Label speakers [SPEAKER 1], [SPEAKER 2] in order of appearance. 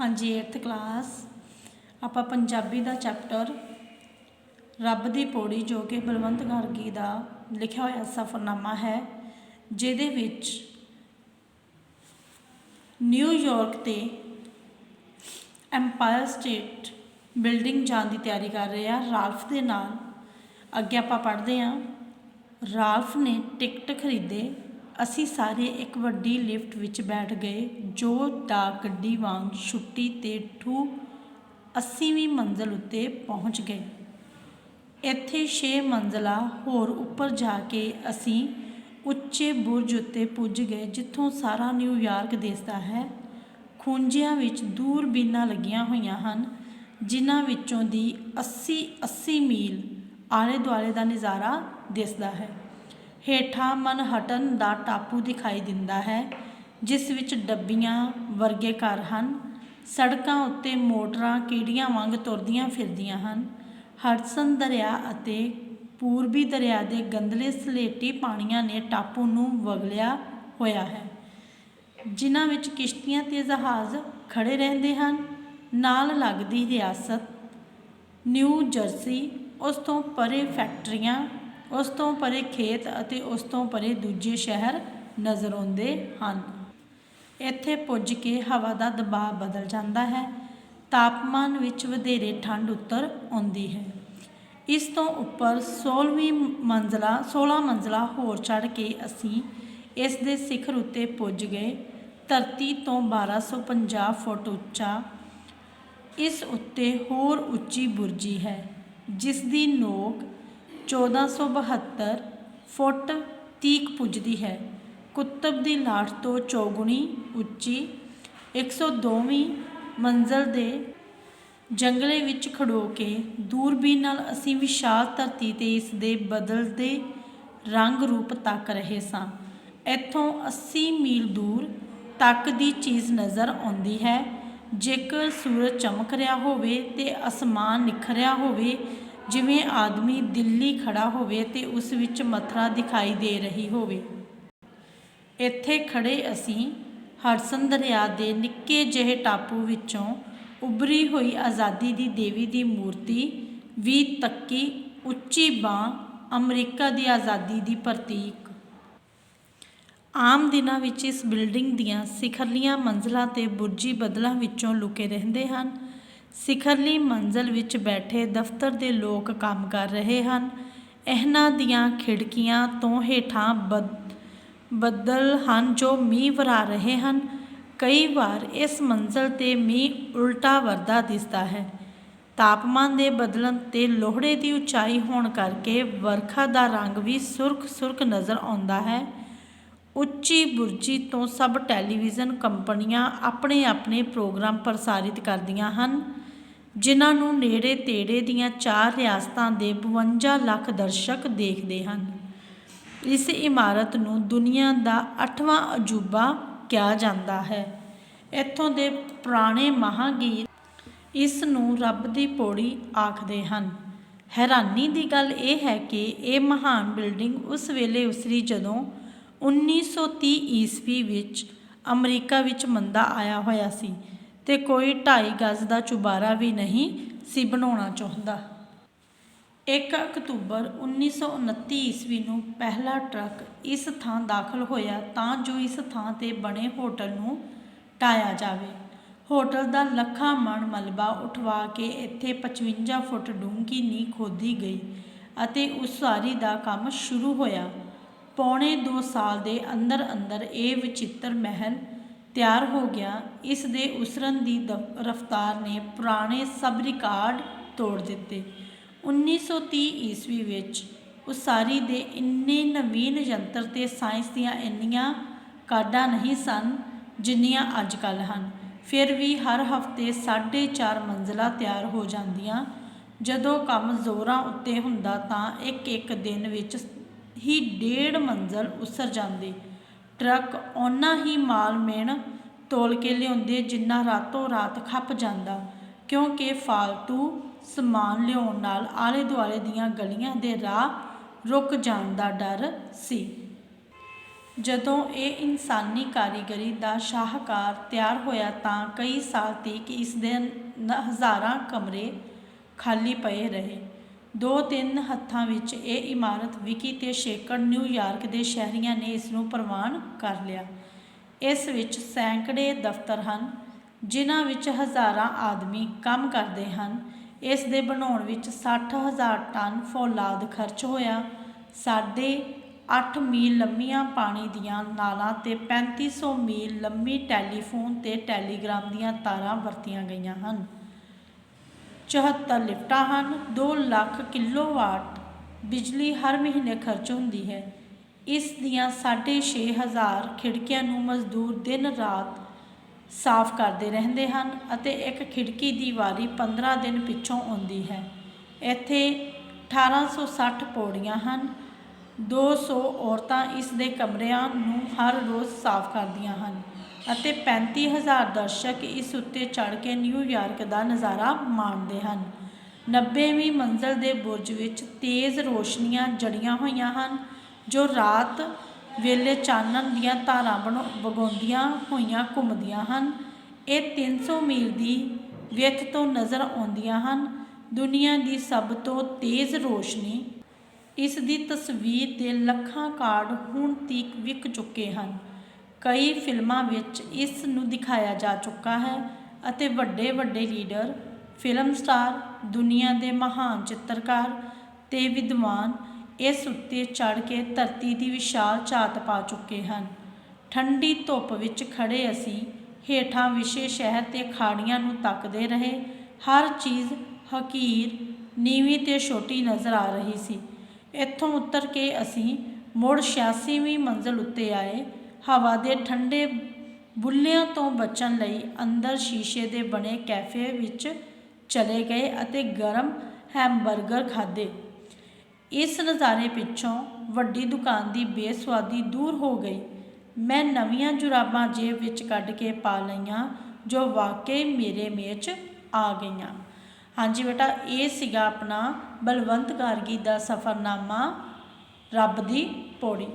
[SPEAKER 1] हाँ जी 8th class ਆਪਾਂ ਪੰਜਾਬੀ ਦਾ chapter ਰੱਬ ਦੀ ਪੌੜੀ ਜੋ ਕਿ ਬਲਵੰਤ ਗਾਰਗੀ ਦਾ ਲਿਖਿਆ ਹੋਇਆ ਸਫ਼ਰਨਾਮਾ ਹੈ, ਜਿਹਦੇ ਵਿੱਚ ਨਿਊਯਾਰਕ ਤੇ ਐਮਪਾਇਰ ਸਟੇਟ ਬਿਲਡਿੰਗ ਜਾਣ ਦੀ ਤਿਆਰੀ ਕਰ ਰਹੇ ਆ ਰਾਲਫ ਦੇ ਨਾਲ। ਅੱਗੇ ਆਪਾਂ ਪੜ੍ਹਦੇ ਹਾਂ। ਰਾਲਫ ਨੇ ਟਿਕਟ ਖਰੀਦੇ। ਅਸੀਂ ਸਾਰੇ ਇੱਕ ਵੱਡੀ ਲਿਫਟ ਵਿੱਚ ਬੈਠ ਗਏ ਜੋ ਡਾਕ ਗੱਡੀ ਵਾਂਗ ਛੁੱਟੀ ਤੇ 80ਵੀਂ ਮੰਜ਼ਲ ਉੱਤੇ ਪਹੁੰਚ ਗਏ। ਇੱਥੇ 6 ਮੰਜ਼ਲਾਂ ਹੋਰ ਉੱਪਰ ਜਾ ਕੇ ਅਸੀਂ ਉੱਚੇ ਬੁਰਜ ਉੱਤੇ ਪੁੱਜ ਗਏ ਜਿੱਥੋਂ ਸਾਰਾ ਨਿਊਯਾਰਕ ਦਿਸਦਾ ਹੈ। ਖੂੰਜਿਆਂ ਵਿੱਚ ਦੂਰਬੀਨਾਂ ਲੱਗੀਆਂ ਹੋਈਆਂ ਹਨ ਜਿਨ੍ਹਾਂ ਵਿੱਚੋਂ ਦੀ 80 ਮੀਲ ਆਲੇ ਦੁਆਲੇ ਦਾ ਨਜ਼ਾਰਾ ਦਿਸਦਾ ਹੈ। ਹੇਠਾਂ ਮਨਹਟਨ ਦਾ ਟਾਪੂ ਦਿਖਾਈ ਦਿੰਦਾ ਹੈ ਜਿਸ ਵਿੱਚ ਡੱਬੀਆਂ ਵਰਗੇ ਘਰ ਹਨ। ਸੜਕਾਂ ਉੱਤੇ ਮੋਟਰਾਂ ਕੀੜੀਆਂ ਵਾਂਗ ਤੁਰਦੀਆਂ ਫਿਰਦੀਆਂ ਹਨ। ਹਡਸਨ ਦਰਿਆ ਅਤੇ ਪੂਰਬੀ ਦਰਿਆ ਦੇ ਗੰਧਲੇ ਸਲੇਟੀ ਪਾਣੀਆਂ ਨੇ ਟਾਪੂ ਨੂੰ ਵਗਲਿਆ ਹੋਇਆ ਹੈ, ਜਿਨ੍ਹਾਂ ਵਿੱਚ ਕਿਸ਼ਤੀਆਂ ਤੇ ਜਹਾਜ਼ ਖੜੇ ਰਹਿੰਦੇ ਹਨ। ਨਾਲ ਲੱਗਦੀ ਰਿਆਸਤ ਨਿਊ ਜਰਸੀ, ਉਸ ਤੋਂ ਪਰੇ ਫੈਕਟਰੀਆਂ, ਉਸ ਤੋਂ ਪਰੇ ਖੇਤ ਅਤੇ ਉਸ ਤੋਂ ਪਰੇ ਦੂਜੇ ਸ਼ਹਿਰ ਨਜ਼ਰ ਆਉਂਦੇ ਹਨ। ਇੱਥੇ ਪੁੱਜ ਕੇ ਹਵਾ ਦਾ ਦਬਾਅ ਬਦਲ ਜਾਂਦਾ ਹੈ। ਤਾਪਮਾਨ ਵਿੱਚ ਵਧੇਰੇ ਠੰਡ ਉਤਰ ਆਉਂਦੀ ਹੈ। ਇਸ ਤੋਂ ਉੱਪਰ 16 ਮੰਜ਼ਲਾਂ ਹੋਰ ਚੜ੍ਹ ਕੇ ਅਸੀਂ ਇਸ ਦੇ ਸਿਖਰ ਉੱਤੇ ਪੁੱਜ ਗਏ। ਧਰਤੀ ਤੋਂ 1250 ਫੁੱਟ ਉੱਚਾ ਇਸ ਉੱਤੇ ਹੋਰ ਉੱਚੀ ਬੁਰਜੀ ਹੈ ਜਿਸ ਦੀ ਨੋਕ 1472 ਫੁੱਟ ਤੀਕ ਪੁੱਜਦੀ ਹੈ। ਕੁਤਬ ਦੀ ਲਾਟ ਤੋਂ ਚੌਗੁਣੀ ਉੱਚੀ 102ਵੀਂ ਮੰਜ਼ਲ ਦੇ ਜੰਗਲੇ ਵਿੱਚ ਖੜੋ ਕੇ ਦੂਰਬੀਨ ਨਾਲ ਅਸੀਂ ਵਿਸ਼ਾਲ ਧਰਤੀ ਤੇ ਇਸ ਦੇ ਬਦਲਦੇ ਰੰਗ ਰੂਪ ਤੱਕ ਰਹੇ ਸਾਂ। ਇੱਥੋਂ 80 ਮੀਲ ਦੂਰ ਤੱਕ ਦੀ ਚੀਜ਼ ਨਜ਼ਰ ਆਉਂਦੀ ਹੈ। ਜੇਕਰ ਸੂਰਜ ਚਮਕ ਰਿਹਾ ਹੋਵੇ ਤੇ ਅਸਮਾਨ ਨਿਖਰਿਆ ਹੋਵੇ ਜਿਵੇਂ ਆਦਮੀ ਦਿੱਲੀ ਖੜਾ ਹੋਵੇ ਤੇ ਉਸ ਵਿੱਚ ਮਥੁਰਾ ਦਿਖਾਈ ਦੇ ਰਹੀ ਹੋਵੇ। ਇੱਥੇ ਖੜੇ ਅਸੀਂ ਹਡਸਨ ਦਰਿਆ ਦੇ ਨਿੱਕੇ ਜਿਹੇ ਟਾਪੂ ਵਿੱਚੋਂ ਉੱਭਰੀ ਹੋਈ ਆਜ਼ਾਦੀ ਦੀ ਦੇਵੀ ਦੀ ਮੂਰਤੀ ਵੀ ਤੱਕੀ। ਉੱਚੀ ਬਾਂਹ ਅਮਰੀਕਾ ਦੀ ਆਜ਼ਾਦੀ ਦੀ ਪ੍ਰਤੀਕ। ਆਮ ਦਿਨਾਂ ਵਿੱਚ ਇਸ ਬਿਲਡਿੰਗ ਦੀਆਂ ਸਿਖਰਲੀਆਂ ਮੰਜ਼ਲਾਂ ਤੇ ਬੁਰਜੀ ਬੱਦਲਾਂ ਵਿੱਚੋਂ ਲੁਕੇ ਰਹਿੰਦੇ ਹਨ। ਸਿਖਰਲੀ ਮੰਜ਼ਲ ਵਿੱਚ ਬੈਠੇ ਦਫ਼ਤਰ ਦੇ ਲੋਕ ਕੰਮ ਕਰ ਰਹੇ ਹਨ। ਇਹਨਾਂ ਦੀਆਂ ਖਿੜਕੀਆਂ ਤੋਂ ਹੇਠਾਂ ਬੱਦਲ ਹਨ ਜੋ ਮੀਂਹ ਵਰ੍ਹਾ ਰਹੇ ਹਨ। ਕਈ ਵਾਰ ਇਸ ਮੰਜ਼ਲ ਤੇ ਮੀਂਹ ਉਲਟਾ ਵਰਦਾ ਦਿਸਦਾ ਹੈ। ਤਾਪਮਾਨ ਦੇ ਬਦਲਣ ਤੇ ਲੋਹੜੇ ਦੀ ਉਚਾਈ ਹੋਣ ਕਰਕੇ ਵਰਖਾ ਦਾ ਰੰਗ ਵੀ ਸੁਰਖ ਨਜ਼ਰ ਆਉਂਦਾ ਹੈ। ਉੱਚੀ ਬੁਰਜੀ ਤੋਂ ਸਭ ਟੈਲੀਵਿਜ਼ਨ ਕੰਪਨੀਆਂ ਆਪਣੇ ਆਪਣੇ ਪ੍ਰੋਗਰਾਮ ਪ੍ਰਸਾਰਿਤ ਕਰਦੀਆਂ ਹਨ ਜਿਨ੍ਹਾਂ ਨੂੰ ਨੇੜੇ ਤੇੜੇ ਦੀਆਂ 4 ਰਿਆਸਤਾਂ ਦੇ 52 ਲੱਖ ਦਰਸ਼ਕ ਦੇਖਦੇ ਹਨ। ਇਸ ਇਮਾਰਤ ਨੂੰ ਦੁਨੀਆ ਦਾ 8ਵਾਂ ਅਜੂਬਾ ਕਿਹਾ ਜਾਂਦਾ ਹੈ। ਇੱਥੋਂ ਦੇ ਪੁਰਾਣੇ ਮਹਾਂਗੀਰ ਇਸ ਨੂੰ ਰੱਬ ਦੀ ਪੌੜੀ ਆਖਦੇ ਹਨ। ਹੈਰਾਨੀ ਦੀ ਗੱਲ ਇਹ ਹੈ ਕਿ ਇਹ ਮਹਾਨ ਬਿਲਡਿੰਗ ਉਸ ਵੇਲੇ ਉਸਰੀ ਜਦੋਂ 1930 ਈਸਵੀ ਵਿੱਚ ਅਮਰੀਕਾ ਵਿੱਚ ਮੰਦਾ ਆਇਆ ਹੋਇਆ ਸੀ ਤੇ ਕੋਈ 2.5 ਗਜ਼ ਦਾ ਚੁਬਾਰਾ ਵੀ ਨਹੀਂ ਸੀ ਬਣਾਉਣਾ ਚਾਹੁੰਦਾ। 1 ਅਕਤੂਬਰ 1929 ਈਸਵੀ ਨੂੰ ਪਹਿਲਾ ਟਰੱਕ ਇਸ ਥਾਂ ਦਾਖਲ ਹੋਇਆ ਤਾਂ ਜੋ ਇਸ ਥਾਂ ਤੇ ਬਣੇ ਹੋਟਲ ਨੂੰ ਢਾਹਿਆ ਜਾਵੇ। ਹੋਟਲ ਦਾ ਲੱਖਾਂ ਮਣ ਮਲਬਾ ਉਠਵਾ ਕੇ ਇੱਥੇ 55 ਫੁੱਟ ਡੂੰਘੀ ਨੀਂਹ ਖੋਦੀ ਗਈ ਅਤੇ ਉਸਾਰੀ ਦਾ ਕੰਮ ਸ਼ੁਰੂ ਹੋਇਆ। ਪੌਣੇ 2 ਸਾਲ ਦੇ ਅੰਦਰ ਅੰਦਰ ਇਹ ਵਚਿੱਤਰ ਮਹਿਲ ਤਿਆਰ ਹੋ ਗਿਆ। ਇਸ ਦੇ ਉਸਰਨ ਦੀ ਰਫ਼ਤਾਰ ਨੇ ਪੁਰਾਣੇ ਸਭ ਰਿਕਾਰਡ ਤੋੜ ਦਿੱਤੇ। 1930 ਈਸਵੀ ਵਿੱਚ ਉਸਾਰੀ ਦੇ ਇੰਨੇ ਨਵੀਨ ਯੰਤਰ ਤੇ ਸਾਇੰਸ ਦੀਆਂ ਇੰਨੀਆਂ ਕਾਢਾਂ ਨਹੀਂ ਸਨ ਜਿੰਨੀਆਂ ਅੱਜ ਕੱਲ੍ਹ ਹਨ। ਫਿਰ ਵੀ ਹਰ ਹਫ਼ਤੇ 4.5 ਮੰਜ਼ਲਾਂ ਤਿਆਰ ਹੋ ਜਾਂਦੀਆਂ। ਜਦੋਂ ਕੰਮ ਜ਼ੋਰਾਂ ਉੱਤੇ ਹੁੰਦਾ ਤਾਂ ਇੱਕ ਦਿਨ ਵਿੱਚ ਹੀ 1.5 ਮੰਜ਼ਲ ਉਸਰ ਜਾਂਦੀ। ਟਰੱਕ ਓਨਾ ਹੀ ਮਾਲ ਮੇਣ ਤੋਲ ਕੇ ਲਿਆਉਂਦੇ ਜਿੰਨਾ ਰਾਤੋਂ ਰਾਤ ਖੱਪ ਜਾਂਦਾ, ਕਿਉਂਕਿ ਫਾਲਤੂ ਸਮਾਨ ਲਿਆਉਣ ਨਾਲ ਆਲੇ ਦੁਆਲੇ ਦੀਆਂ ਗਲੀਆਂ ਦੇ ਰਾਹ ਰੁਕ ਜਾਣ ਦਾ ਡਰ ਸੀ। ਜਦੋਂ ਇਹ ਇਨਸਾਨੀ ਕਾਰੀਗਰੀ ਦਾ ਸ਼ਾਹਕਾਰ ਤਿਆਰ ਹੋਇਆ ਤਾਂ ਕਈ ਸਾਲ ਤੀਕ ਇਸ ਦੇ ਹਜ਼ਾਰਾਂ ਕਮਰੇ ਖਾਲੀ ਪਏ ਰਹੇ। 2-3 ਹੱਥਾਂ ਵਿੱਚ ਇਹ ਇਮਾਰਤ ਵਿਕੀ ਤੇ ਸੈਂਕੜੇ ਨਿਊਯਾਰਕ ਦੇ ਸ਼ਹਿਰੀਆਂ ਨੇ ਇਸ ਨੂੰ ਪ੍ਰਵਾਨ ਕਰ ਲਿਆ। ਇਸ ਵਿੱਚ ਸੈਂਕੜੇ ਦਫ਼ਤਰ ਹਨ ਜਿਨ੍ਹਾਂ ਵਿੱਚ ਹਜ਼ਾਰਾਂ ਆਦਮੀ ਕੰਮ ਕਰਦੇ ਹਨ। ਇਸ ਦੇ ਬਣਾਉਣ ਵਿੱਚ 60,000 ਟਨ ਫੌਲਾਦ ਖਰਚ ਹੋਇਆ। 8.5 ਮੀਲ ਲੰਮੀਆਂ ਪਾਣੀ ਦੀਆਂ ਨਾਲਾਂ ਤੇ 3500 ਮੀਲ ਲੰਮੀ ਟੈਲੀਫੋਨ ਤੇ ਟੈਲੀਗ੍ਰਾਮ ਦੀਆਂ ਤਾਰਾਂ ਵਰਤੀਆਂ ਗਈਆਂ ਹਨ। 74 ਲਿਫਟਾਂ ਹਨ। 2 ਲੱਖ ਕਿਲੋਵਾਟ ਬਿਜਲੀ ਹਰ ਮਹੀਨੇ ਖਰਚ ਹੁੰਦੀ ਹੈ। ਇਸ ਦੀਆਂ 6,500 ਖਿੜਕੀਆਂ ਨੂੰ ਮਜ਼ਦੂਰ ਦਿਨ ਰਾਤ ਸਾਫ਼ ਕਰਦੇ ਰਹਿੰਦੇ ਹਨ ਅਤੇ ਇੱਕ ਖਿੜਕੀ ਦੀ ਵਾਰੀ 15 ਦਿਨ ਪਿੱਛੋਂ ਆਉਂਦੀ ਹੈ। ਇੱਥੇ 1860 ਪੌੜੀਆਂ ਹਨ। 200 ਔਰਤਾਂ ਇਸ ਦੇ ਕਮਰਿਆਂ ਨੂੰ ਹਰ ਰੋਜ਼ ਸਾਫ਼ ਕਰਦੀਆਂ ਹਨ ਅਤੇ 35,000 ਦਰਸ਼ਕ ਇਸ ਉੱਤੇ ਚੜ੍ਹ ਕੇ ਨਿਊਯਾਰਕ ਦਾ ਨਜ਼ਾਰਾ ਮਾਣਦੇ ਹਨ। 90ਵੀਂ ਮੰਜ਼ਲ ਦੇ ਬੁਰਜ ਵਿੱਚ ਤੇਜ਼ ਰੋਸ਼ਨੀਆਂ ਜੜੀਆਂ ਹੋਈਆਂ ਹਨ ਜੋ ਰਾਤ ਵੇਲੇ ਚਾਨਣ ਦੀਆਂ ਧਾਰਾਂ ਵਗਾਉਂਦੀਆਂ ਹੋਈਆਂ ਘੁੰਮਦੀਆਂ ਹਨ। ਇਹ 300 ਮੀਲ ਦੀ ਵਿੱਥ ਤੋਂ ਨਜ਼ਰ ਆਉਂਦੀਆਂ ਹਨ। ਦੁਨੀਆ ਦੀ ਸਭ ਤੋਂ ਤੇਜ਼ ਰੋਸ਼ਨੀ। ਇਸ ਦੀ ਤਸਵੀਰ ਦੇ ਲੱਖਾਂ ਕਾਰਡ ਹੁਣ ਤੀਕ ਵਿਕ ਚੁੱਕੇ ਹਨ। ਕਈ ਫਿਲਮਾਂ ਵਿੱਚ ਇਸ ਨੂੰ ਦਿਖਾਇਆ ਜਾ ਚੁੱਕਾ ਹੈ ਅਤੇ ਵੱਡੇ ਵੱਡੇ ਲੀਡਰ, ਫਿਲਮ ਸਟਾਰ, ਦੁਨੀਆ ਦੇ ਮਹਾਨ ਚਿੱਤਰਕਾਰ ਤੇ ਵਿਦਵਾਨ ਇਸ ਉੱਤੇ ਚੜ੍ਹ ਕੇ ਧਰਤੀ ਦੀ ਵਿਸ਼ਾਲ ਝਾਤ ਪਾ ਚੁੱਕੇ ਹਨ। ਠੰਡੀ ਧੁੱਪ ਵਿੱਚ ਖੜ੍ਹੇ ਅਸੀਂ ਹੇਠਾਂ ਵਿਛੇ ਸ਼ਹਿਰ ਤੇ ਖਾੜੀਆਂ ਨੂੰ ਤੱਕਦੇ ਰਹੇ। ਹਰ ਚੀਜ਼ ਹਕੀਰ, ਨੀਵੀਂ ਤੇ ਛੋਟੀ ਨਜ਼ਰ ਆ ਰਹੀ ਸੀ। ਇੱਥੋਂ ਉਤਰ ਕੇ ਅਸੀਂ ਮੁੜ 86ਵੀਂ ਮੰਜ਼ਲ ਉੱਤੇ ਆਏ। ਹਵਾ ਦੇ ਠੰਡੇ ਬੁੱਲਿਆਂ ਤੋਂ ਬਚਣ ਲਈ ਅੰਦਰ ਸ਼ੀਸ਼ੇ ਦੇ ਬਣੇ ਕੈਫੇ ਵਿੱਚ ਚਲੇ ਗਏ ਅਤੇ ਗਰਮ ਹੈਮਬਰਗਰ ਖਾਧੇ। ਇਸ ਨਜ਼ਾਰੇ ਪਿੱਛੋਂ ਵੱਡੀ ਦੁਕਾਨ ਦੀ ਬੇਸੁਆਦੀ ਦੂਰ ਹੋ ਗਈ। ਮੈਂ ਨਵੀਆਂ ਜੁਰਾਬਾਂ ਜੇਬ ਵਿੱਚ ਕੱਢ ਕੇ ਪਾ ਲਈਆਂ ਜੋ ਵਾਕਈ ਮੇਰੇ ਮੇਚ 'ਚ ਆ ਗਈਆਂ। ਹਾਂਜੀ ਬੇਟਾ, ਇਹ ਸੀਗਾ ਆਪਣਾ ਬਲਵੰਤ ਗਾਰਗੀ ਦਾ ਸਫ਼ਰਨਾਮਾ ਰੱਬ ਦੀ ਪੌੜੀ।